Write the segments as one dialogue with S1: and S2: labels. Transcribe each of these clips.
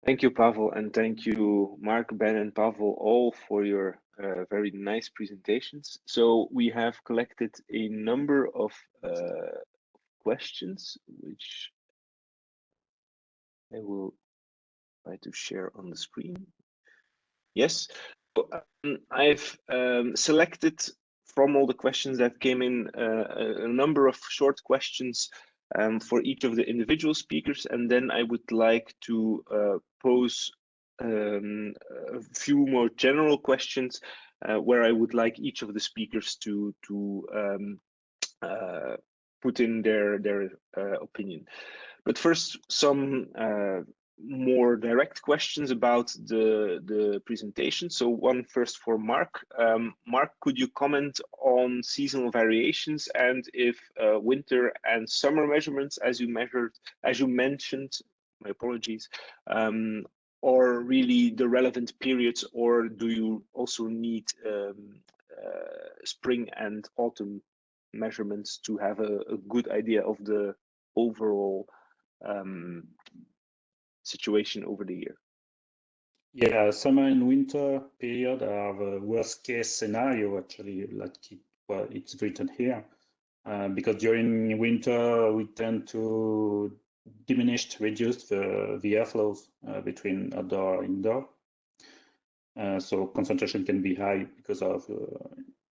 S1: Thank you, Pawel, and thank you, Marc, Ben, and Pawel, all for your very nice presentations. So we have collected a number of questions, which I will try to share on the screen. Yes, I've selected from all the questions that came in a number of short questions for each of the individual speakers, and then I would like to pose a few more general questions where I would like each of the speakers to put in their opinion. But first, some more direct questions about the presentation. So one first for Marc. Marc, could you comment on seasonal variations and if winter and summer measurements, as you mentioned, my apologies, or really the relevant periods, or do you also need spring and autumn measurements to have a good idea of the overall situation over the year?
S2: Yeah, summer and winter period are the worst case scenario, actually, like it's written here, because during winter we tend to reduce the airflows between outdoor and indoor. So concentration can be high because of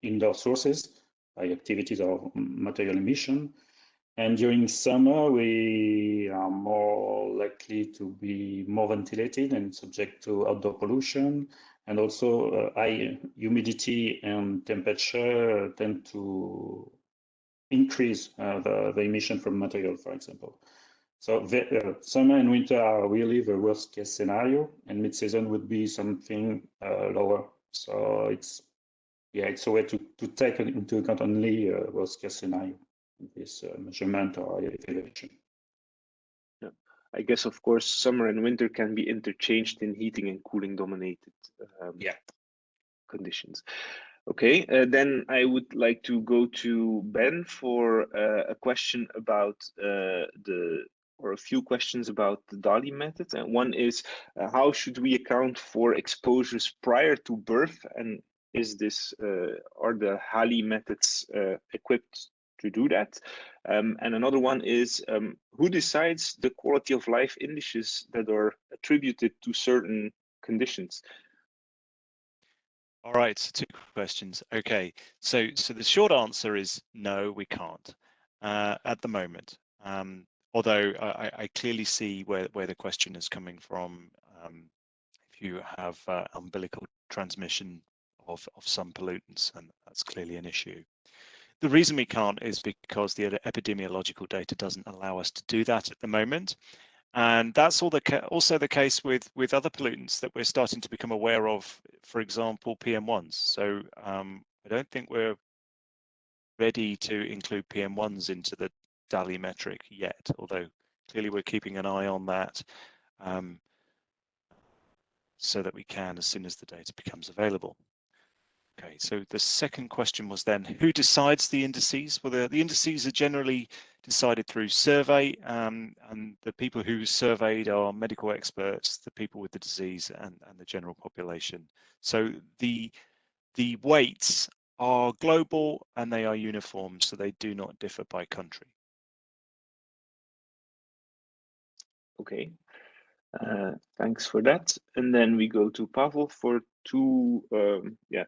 S2: indoor sources, high activities or material emission. And during summer, we are more likely to be more ventilated and subject to outdoor pollution. And also high humidity and temperature tend to increase the emission from material, for example. So summer and winter are really the worst case scenario, and mid-season would be something lower. So it's a way to take into account only worst case scenario, this measurement or evaluation.
S1: Yeah, I guess of course summer and winter can be interchanged in heating and cooling dominated conditions. Okay, then I would like to go to Ben for a question about a few questions about the Dolly method. And one is, how should we account for exposures prior to birth? And is this, are the Halley methods equipped to do that? And another one is, who decides the quality of life indices that are attributed to certain conditions?
S3: All right, so two questions. Okay, so the short answer is no, we can't at the moment. Although I clearly see where the question is coming from. If you have umbilical transmission of some pollutants, and that's clearly an issue. The reason we can't is because the epidemiological data doesn't allow us to do that at the moment. And that's also the case with other pollutants that we're starting to become aware of, for example, PM1s. So I don't think we're ready to include PM1s into the Dolly metric yet, although clearly we're keeping an eye on that so that we can as soon as the data becomes available. Okay, so the second question was then, who decides the indices? Well, the indices are generally decided through survey, and the people who surveyed are medical experts, the people with the disease, and the general population. So the weights are global and they are uniform, so they do not differ by country.
S1: Okay. Thanks for that. And then we go to Pawel for two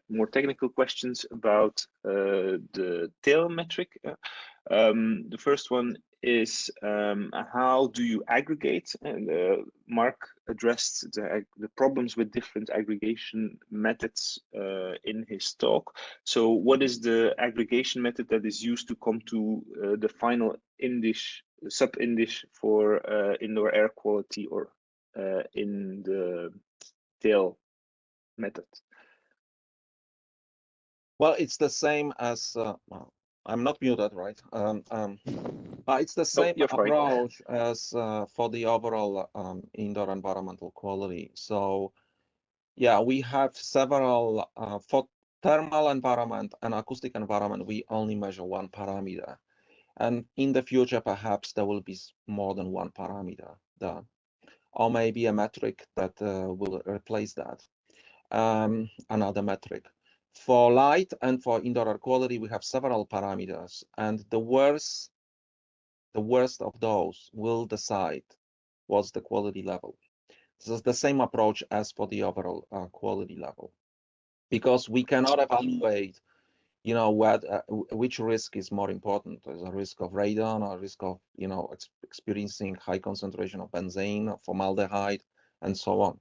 S1: more technical questions about the tail metric. The first one is how do you aggregate? And Marc addressed the problems with different aggregation methods in his talk. So what is the aggregation method that is used to come to the final sub-indice for indoor air quality, or in the tail method?
S4: Well, it's the same as, well, I'm not muted, right? It's the same approach as for the overall indoor environmental quality. So yeah, we have several, for thermal environment and acoustic environment, we only measure one parameter. And in the future, perhaps there will be more than one parameter there. or maybe a metric that will replace that, another metric. For light and for indoor air quality, we have several parameters, and the worst of those will decide what's the quality level. This is the same approach as for the overall quality level, because we cannot evaluate, you know, which risk is more important. There's a risk of radon, or a risk of, you know, experiencing high concentration of benzene, or formaldehyde, and so on.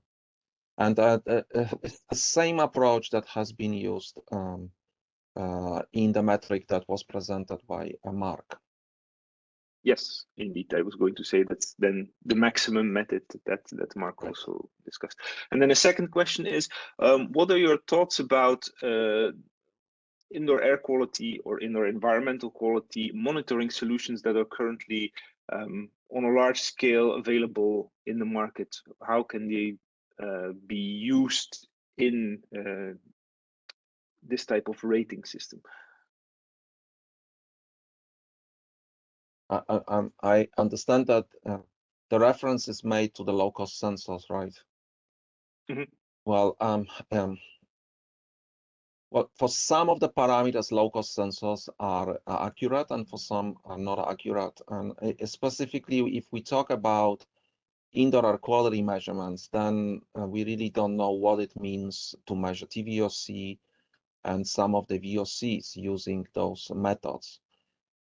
S4: And it's the same approach that has been used in the metric that was presented by Marc.
S1: Yes, indeed. I was going to say that's then the maximum method that Marc also discussed. And then the second question is, what are your thoughts about indoor air quality or indoor environmental quality monitoring solutions that are currently on a large scale available in the market? How can they be used in this type of rating system?
S4: I understand that the reference is made to the low-cost sensors, right?
S1: Mm-hmm.
S4: Well, well, for some of the parameters, low-cost sensors are accurate, and for some are not accurate. And specifically, if we talk about indoor air quality measurements, then we really don't know what it means to measure TVOC and some of the VOCs using those methods.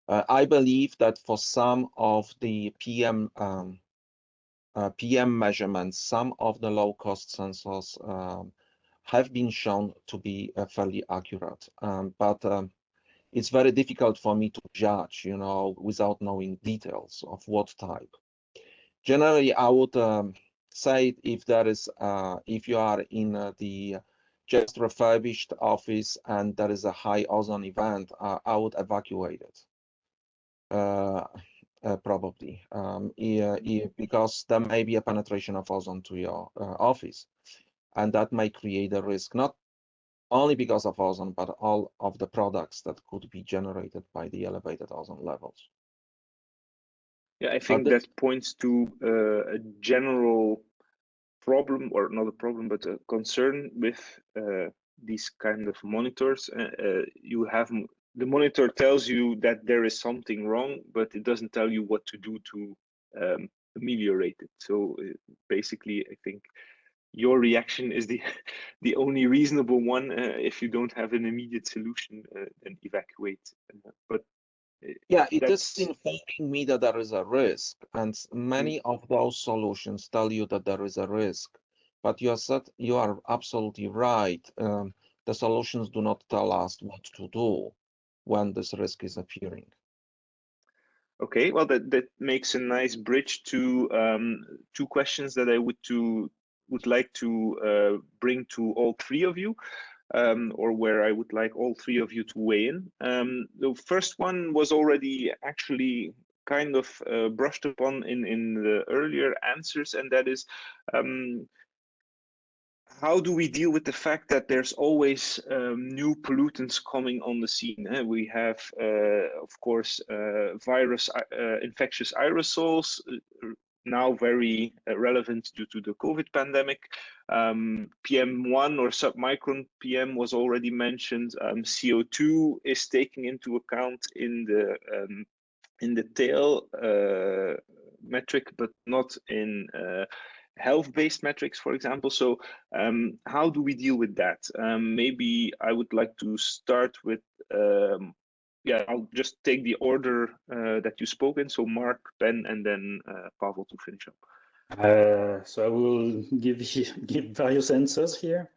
S4: I believe that for some of the PM measurements, some of the low-cost sensors have been shown to be fairly accurate, but it's very difficult for me to judge, you know, without knowing details of what type. Generally, I would say if there is, if you are in the just refurbished office and there is a high ozone event, I would evacuate it. Probably, because there may be a penetration of ozone to your office, and that may create a risk, not only because of ozone, but all of the products that could be generated by the elevated ozone levels.
S1: Yeah, I think that points to a general problem, or not a problem, but a concern with these kind of monitors. You have the monitor tells you that there is something wrong, but it doesn't tell you what to do to ameliorate it. So basically, I think your reaction is the only reasonable one. If you don't have an immediate solution, then evacuate. But
S4: yeah, it is informing me that there is a risk, and many of those solutions tell you that there is a risk. But you are absolutely right. The solutions do not tell us what to do when this risk is appearing.
S1: Okay, well, that makes a nice bridge to two questions that I would like to bring to all three of you, or where I would like all three of you to weigh in. The first one was already actually kind of brushed upon in the earlier answers, and that is, how do we deal with the fact that there's always new pollutants coming on the scene? We have, of course, infectious aerosols, now very relevant due to the COVID pandemic. PM1 or submicron PM was already mentioned. CO2 is taken into account in the tail metric, but not in health-based metrics, for example. So how do we deal with that? Maybe I would like to start with, yeah, I'll just take the order that you spoke in. So Marc, Ben, and then Pawel to finish up.
S2: So I will give various answers here.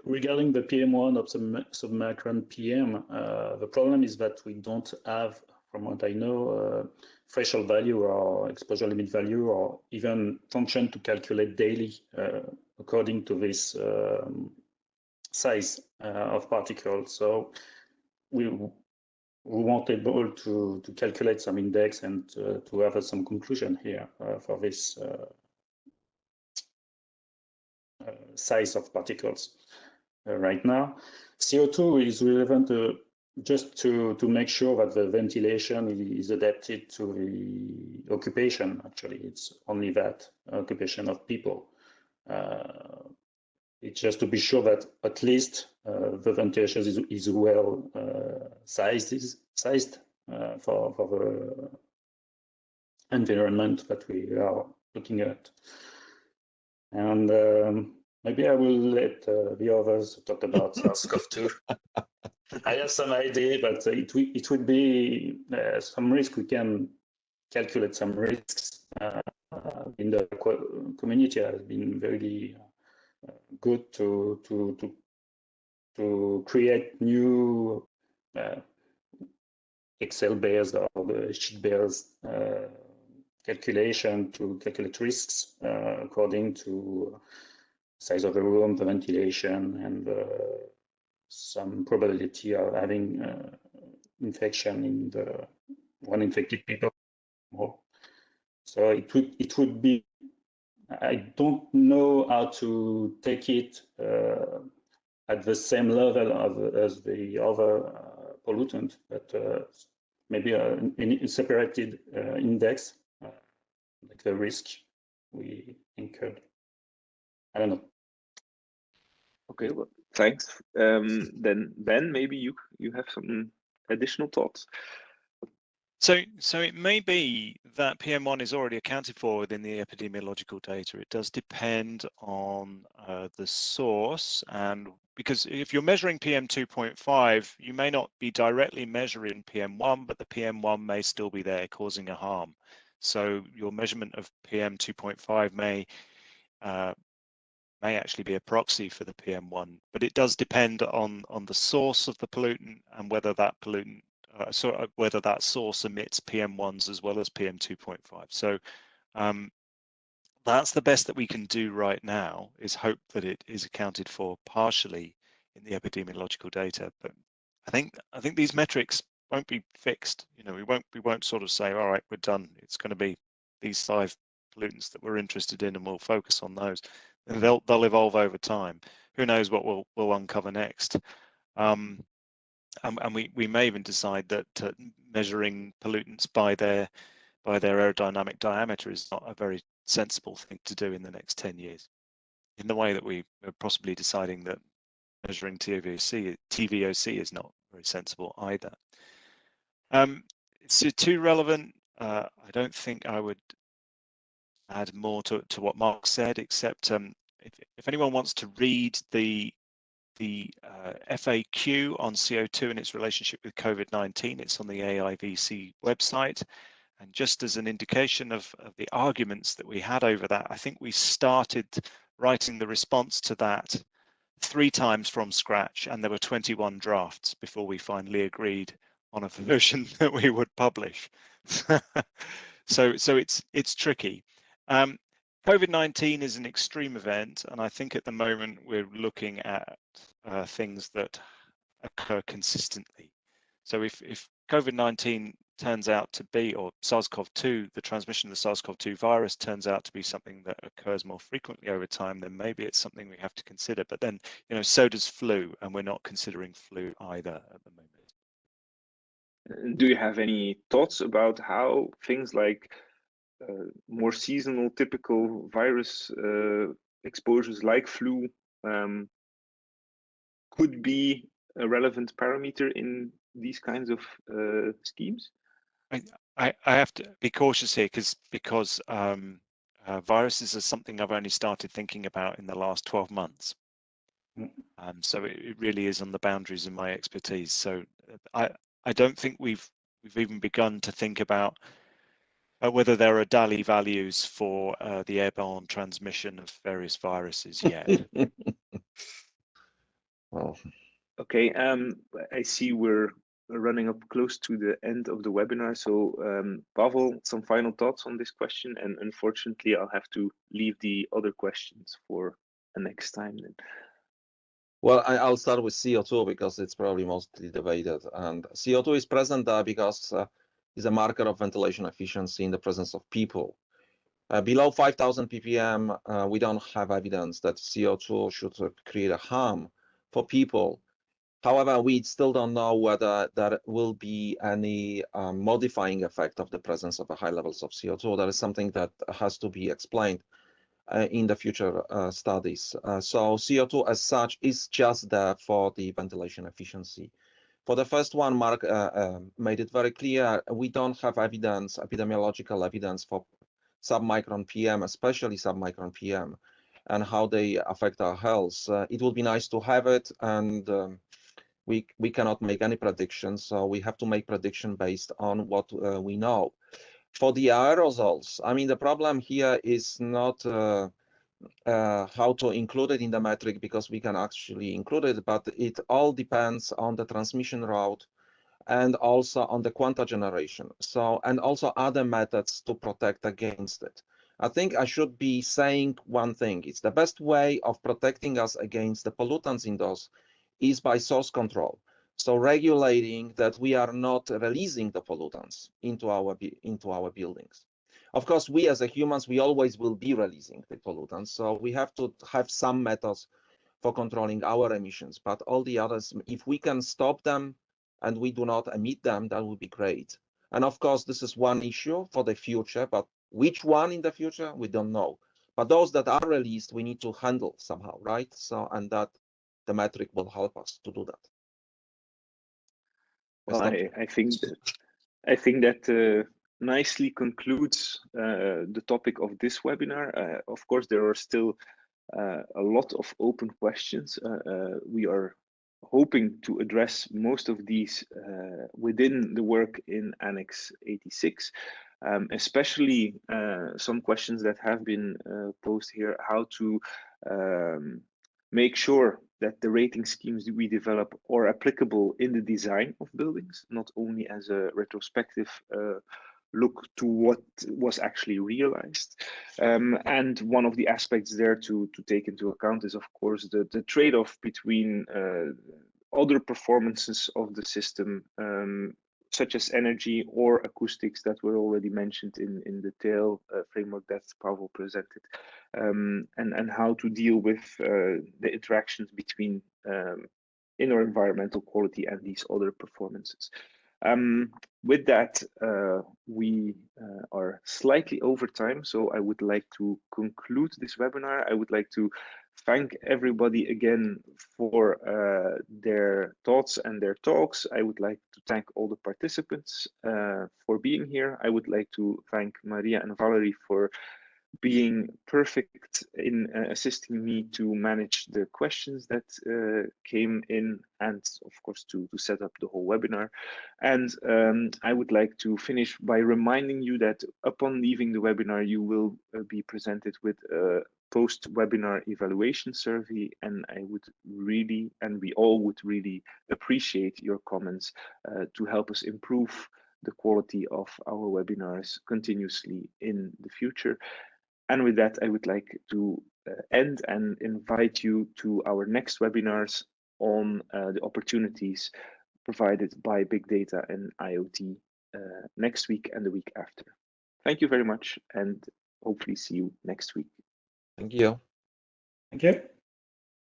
S2: Regarding the PM1 of submicron PM, the problem is that we don't have, from what I know, threshold value or exposure limit value, or even function to calculate daily according to this size of particles. So we weren't able to calculate some index and to have some conclusion here for this size of particles right now. CO2 is relevant just to make sure that the ventilation is adapted to the occupation. Actually, it's only that occupation of people. It's just to be sure that at least the ventilation is well sized for the environment that we are looking at. And maybe I will let the others talk about SARS-CoV-2. I have some idea, but it would be some risk. We can calculate some risks. In the community has been very good to create new Excel based or the sheet based calculation to calculate risks according to size of the room, the ventilation, and some probability of having infection in the one infected people more. So it would be, I don't know how to take it at the same level as the other pollutant, but maybe a separated index, like the risk we incurred. I don't know.
S1: Okay, well, thanks. Then Ben, maybe you have some additional thoughts.
S3: So it may be that PM1 is already accounted for within the epidemiological data. It does depend on the source, and because if you're measuring PM 2.5, you may not be directly measuring PM1, but the PM1 may still be there causing a harm. So your measurement of PM 2.5 may actually be a proxy for the PM1, but it does depend on the source of the pollutant and whether that pollutant, whether that source emits PM1s as well as PM 2.5. So that's the best that we can do right now, is hope that it is accounted for partially in the epidemiological data. But I think these metrics won't be fixed. You know, we won't sort of say, all right, we're done. It's going to be these 5 pollutants that we're interested in, and we'll focus on those. And they'll evolve over time. Who knows what we'll uncover next? And we may even decide that measuring pollutants by their aerodynamic diameter is not a very sensible thing to do in the next 10 years, in the way that we are possibly deciding that measuring TVOC is not very sensible either. It's too relevant. I don't think I would add more to what Marc said, except if anyone wants to read the FAQ on CO2 and its relationship with COVID-19, it's on the AIVC website. And just as an indication of the arguments that we had over that, I think we started writing the response to that 3 times from scratch, and there were 21 drafts before we finally agreed on a version that we would publish. So it's tricky. COVID-19 is an extreme event, and I think at the moment we're looking at things that occur consistently. So if COVID-19 turns out to be, or SARS-CoV-2, the transmission of the SARS-CoV-2 virus turns out to be something that occurs more frequently over time, then maybe it's something we have to consider. But then, you know, so does flu, and we're not considering flu either at the moment.
S1: Do you have any thoughts about how things like more seasonal, typical virus exposures like flu could be a relevant parameter in these kinds of schemes?
S3: I have to be cautious here because viruses are something I've only started thinking about in the last 12 months. So it really is on the boundaries of my expertise. So I don't think we've even begun to think about whether there are Dolly values for the airborne transmission of various viruses yet.
S4: Well,
S1: okay, I see we're running up close to the end of the webinar. So Pawel, some final thoughts on this question, and unfortunately I'll have to leave the other questions for the next time then.
S4: Well, I'll start with CO2 because it's probably mostly debated, and CO2 is present there because it's a marker of ventilation efficiency in the presence of people. Below 5,000 ppm, we don't have evidence that CO2 should create a harm for people. However, we still don't know whether there will be any modifying effect of the presence of high levels of CO2. That is something that has to be explained in the future studies. So CO2 as such is just there for the ventilation efficiency. For the first one, Marc made it very clear, we don't have evidence, epidemiological evidence for submicron PM, especially submicron PM, and how they affect our health. It would be nice to have it, and we cannot make any predictions, so we have to make prediction based on what we know. For the aerosols, I mean, the problem here is not how to include it in the metric, because we can actually include it, but it all depends on the transmission route and also on the quanta generation. So, and also other methods to protect against it. I think I should be saying one thing. It's the best way of protecting us against the pollutants indoors is by source control. So regulating that we are not releasing the pollutants into our buildings. Of course, we as humans, we always will be releasing the pollutants. So we have to have some methods for controlling our emissions, but all the others, if we can stop them and we do not emit them, that would be great. And of course, this is one issue for the future, but which one in the future, we don't know. But those that are released, we need to handle somehow, right? So, and that the metric will help us to do that.
S1: Well, I think that nicely concludes the topic of this webinar. Of course, there are still a lot of open questions. We are hoping to address most of these within the work in Annex 86, especially some questions that have been posed here, how to make sure that the rating schemes that we develop are applicable in the design of buildings, not only as a retrospective look to what was actually realized. And one of the aspects there to take into account is, of course, the trade-off between other performances of the system, such as energy or acoustics that were already mentioned in the tail framework that Pawel presented, and how to deal with the interactions between inner environmental quality and these other performances. With that, we are slightly over time, so I would like to conclude this webinar. I would like to thank everybody again for their thoughts and their talks. I would like to thank all the participants for being here. I would like to thank Maria and Valerie for being perfect in assisting me to manage the questions that came in, and of course to set up the whole webinar. And I would like to finish by reminding you that upon leaving the webinar, you will be presented with a post-webinar evaluation survey, and I would really, and we all would really appreciate your comments to help us improve the quality of our webinars continuously in the future. And with that, I would like to end and invite you to our next webinars on the opportunities provided by big data and IoT next week and the week after. Thank you very much, and hopefully see you next week.
S4: Thank you.
S2: Thank you.